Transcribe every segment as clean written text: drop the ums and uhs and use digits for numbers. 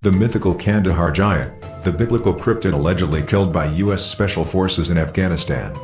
The mythical Kandahar giant, the biblical cryptid allegedly killed by U.S. Special Forces in Afghanistan.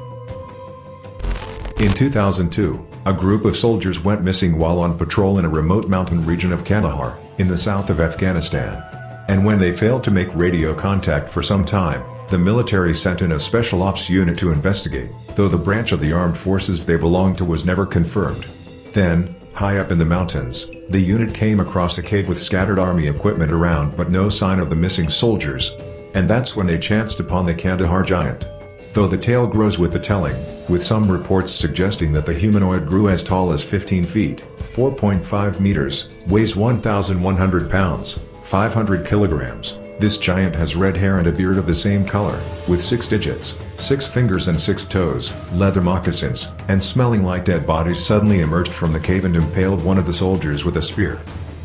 In 2002, a group of soldiers went missing while on patrol in a remote mountain region of Kandahar, in the south of Afghanistan. And when they failed to make radio contact for some time, the military sent in a special ops unit to investigate, though the branch of the armed forces they belonged to was never confirmed. Then, high up in the mountains, the unit came across a cave with scattered army equipment around but no sign of the missing soldiers. And that's when they chanced upon the Kandahar giant. Though the tale grows with the telling, with some reports suggesting that the humanoid grew as tall as 15 feet, 4.5 meters, weighs 1,100 pounds, 500 kilograms. This giant has red hair and a beard of the same color, with 6 digits, 6 fingers and 6 toes, leather moccasins, and smelling like dead bodies suddenly emerged from the cave and impaled one of the soldiers with a spear.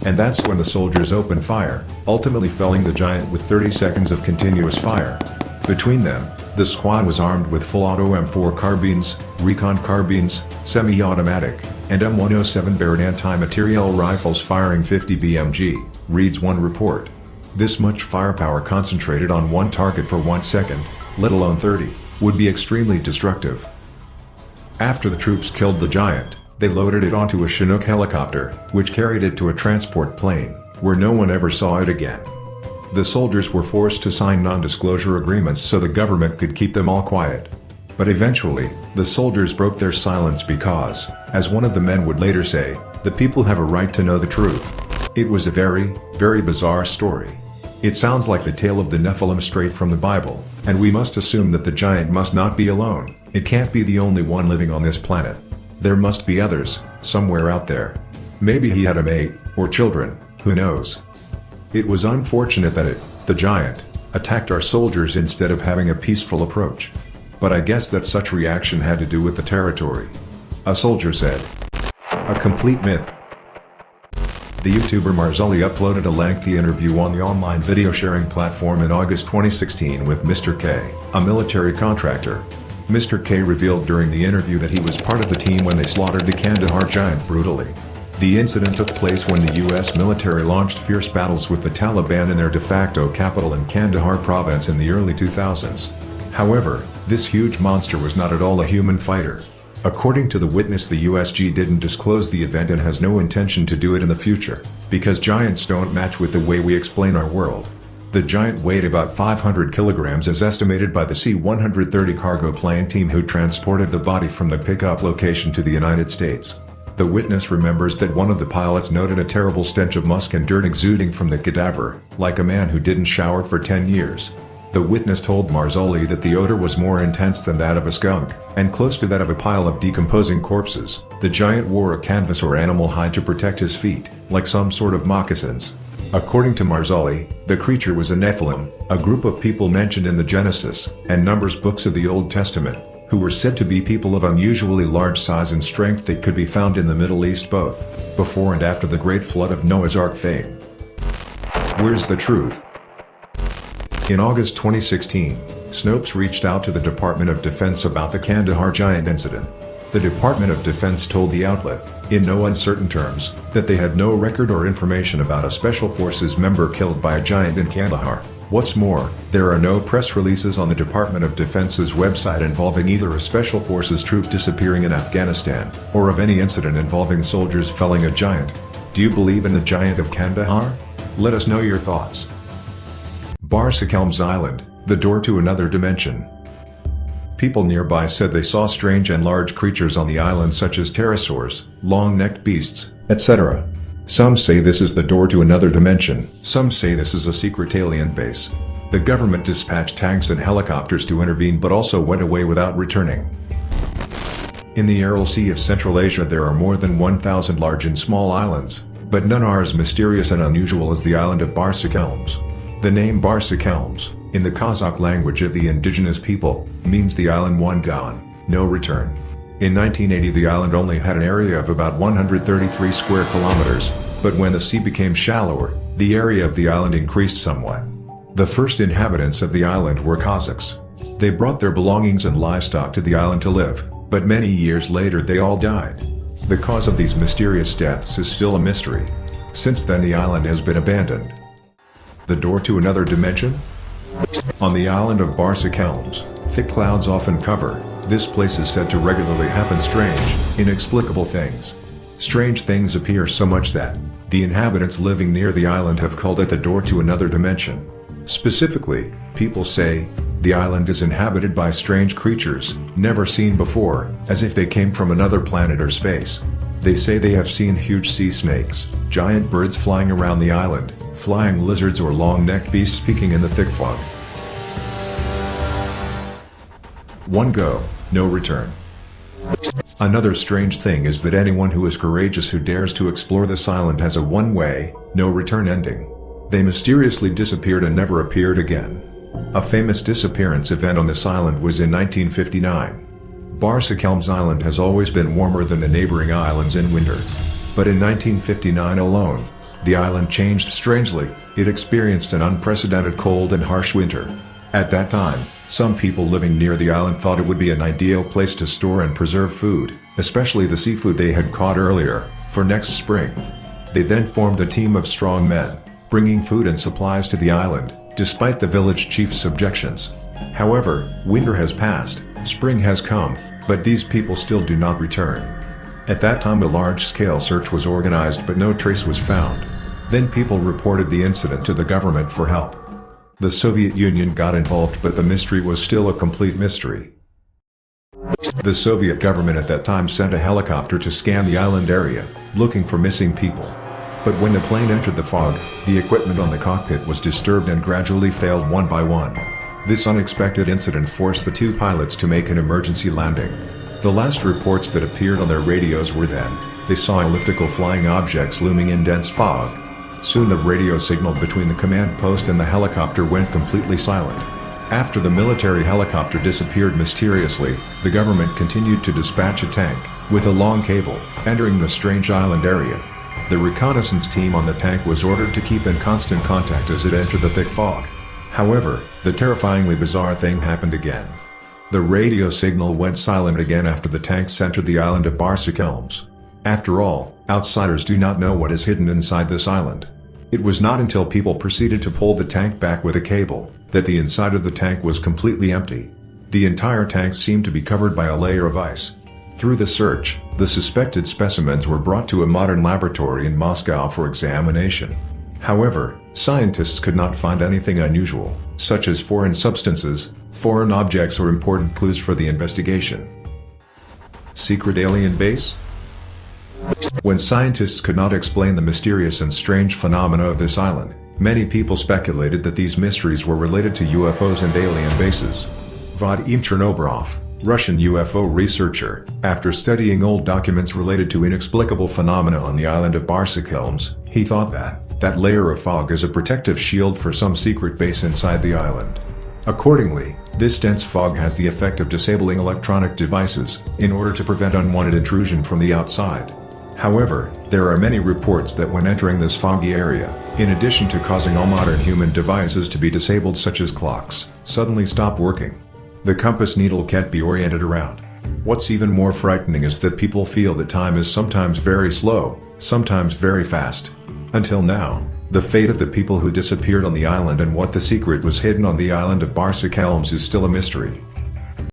And that's when the soldiers opened fire, ultimately felling the giant with 30 seconds of continuous fire. Between them, the squad was armed with full-auto M4 carbines, recon carbines, semi-automatic, and M107 Barrett anti-materiel rifles firing 50 BMG, reads one report. This much firepower concentrated on one target for 1 second, let alone 30, would be extremely destructive. After the troops killed the giant, they loaded it onto a Chinook helicopter, which carried it to a transport plane, where no one ever saw it again. The soldiers were forced to sign non-disclosure agreements so the government could keep them all quiet. But eventually, the soldiers broke their silence because, as one of the men would later say, the people have a right to know the truth. It was a very, very bizarre story. It sounds like the tale of the Nephilim straight from the Bible, and we must assume that the giant must not be alone. It can't be the only one living on this planet. There must be others, somewhere out there. Maybe he had a mate, or children, who knows. It was unfortunate that the giant, attacked our soldiers instead of having a peaceful approach. But I guess that such reaction had to do with the territory. A soldier said. A complete myth. The YouTuber Marzulli uploaded a lengthy interview on the online video sharing platform in August 2016 with Mr. K, a military contractor. Mr. K revealed during the interview that he was part of the team when they slaughtered the Kandahar giant brutally. The incident took place when the US military launched fierce battles with the Taliban in their de facto capital in Kandahar province in the early 2000s. However, this huge monster was not at all a human fighter. According to the witness, the USG didn't disclose the event and has no intention to do it in the future, because giants don't match with the way we explain our world. The giant weighed about 500 kilograms as estimated by the C-130 cargo plane team who transported the body from the pickup location to the United States. The witness remembers that one of the pilots noted a terrible stench of musk and dirt exuding from the cadaver, like a man who didn't shower for 10 years. The witness told Marzulli that the odor was more intense than that of a skunk, and close to that of a pile of decomposing corpses. The giant wore a canvas or animal hide to protect his feet, like some sort of moccasins. According to Marzulli, the creature was a Nephilim, a group of people mentioned in the Genesis and Numbers books of the Old Testament, who were said to be people of unusually large size and strength that could be found in the Middle East both before and after the Great Flood of Noah's Ark fame. Where's the truth? In August 2016, Snopes reached out to the Department of Defense about the Kandahar giant incident. The Department of Defense told the outlet, in no uncertain terms, that they had no record or information about a Special Forces member killed by a giant in Kandahar. What's more, there are no press releases on the Department of Defense's website involving either a Special Forces troop disappearing in Afghanistan, or of any incident involving soldiers felling a giant. Do you believe in the giant of Kandahar? Let us know your thoughts. Barsa-Kelmes Island, the door to another dimension. People nearby said they saw strange and large creatures on the island such as pterosaurs, long-necked beasts, etc. Some say this is the door to another dimension, some say this is a secret alien base. The government dispatched tanks and helicopters to intervene but also went away without returning. In the Aral Sea of Central Asia there are more than 1,000 large and small islands, but none are as mysterious and unusual as the island of Barsa-Kelmes. The name Barsa-Kelmes, in the Kazakh language of the indigenous people, means the island one gone, no return. In 1980 the island only had an area of about 133 square kilometers, but when the sea became shallower, the area of the island increased somewhat. The first inhabitants of the island were Kazakhs. They brought their belongings and livestock to the island to live, but many years later they all died. The cause of these mysterious deaths is still a mystery. Since then the island has been abandoned. The door to another dimension? On the island of Barsa-Kelmes, thick clouds often cover. This place is said to regularly happen strange, inexplicable things. Strange things appear so much that the inhabitants living near the island have called it the door to another dimension. Specifically, people say the island is inhabited by strange creatures, never seen before, as if they came from another planet or space. They say they have seen huge sea snakes, giant birds flying around the island, flying lizards or long-necked beasts peeking in the thick fog. One go, no return. Another strange thing is that anyone who is courageous who dares to explore this island has a one-way, no return ending. They mysteriously disappeared and never appeared again. A famous disappearance event on this island was in 1959. Barsa-Kelmes Island has always been warmer than the neighboring islands in winter. But in 1959 alone, the island changed strangely. It experienced an unprecedented cold and harsh winter. At that time, some people living near the island thought it would be an ideal place to store and preserve food, especially the seafood they had caught earlier, for next spring. They then formed a team of strong men, bringing food and supplies to the island, despite the village chief's objections. However, winter has passed, spring has come, but these people still do not return. At that time a large-scale search was organized but no trace was found. Then people reported the incident to the government for help. The Soviet Union got involved but the mystery was still a complete mystery. The Soviet government at that time sent a helicopter to scan the island area, looking for missing people. But when the plane entered the fog, the equipment on the cockpit was disturbed and gradually failed one by one. This unexpected incident forced the two pilots to make an emergency landing. The last reports that appeared on their radios were then, they saw elliptical flying objects looming in dense fog. Soon the radio signal between the command post and the helicopter went completely silent. After the military helicopter disappeared mysteriously, the government continued to dispatch a tank, with a long cable, entering the strange island area. The reconnaissance team on the tank was ordered to keep in constant contact as it entered the thick fog. However, the terrifyingly bizarre thing happened again. The radio signal went silent again after the tanks entered the island of Barsa-Kelmes. After all, outsiders do not know what is hidden inside this island. It was not until people proceeded to pull the tank back with a cable, that the inside of the tank was completely empty. The entire tank seemed to be covered by a layer of ice. Through the search, the suspected specimens were brought to a modern laboratory in Moscow for examination. However, scientists could not find anything unusual, such as foreign substances, foreign objects or important clues for the investigation. Secret alien base? When scientists could not explain the mysterious and strange phenomena of this island, many people speculated that these mysteries were related to UFOs and alien bases. Vadim Chernobrov, Russian UFO researcher, after studying old documents related to inexplicable phenomena on the island of Barsa-Kelmes, he thought that layer of fog is a protective shield for some secret base inside the island. Accordingly, this dense fog has the effect of disabling electronic devices, in order to prevent unwanted intrusion from the outside. However, there are many reports that when entering this foggy area, in addition to causing all modern human devices to be disabled such as clocks, suddenly stop working. The compass needle can't be oriented around. What's even more frightening is that people feel that time is sometimes very slow, sometimes very fast. Until now, the fate of the people who disappeared on the island and what the secret was hidden on the island of Barsa-Kelmes is still a mystery.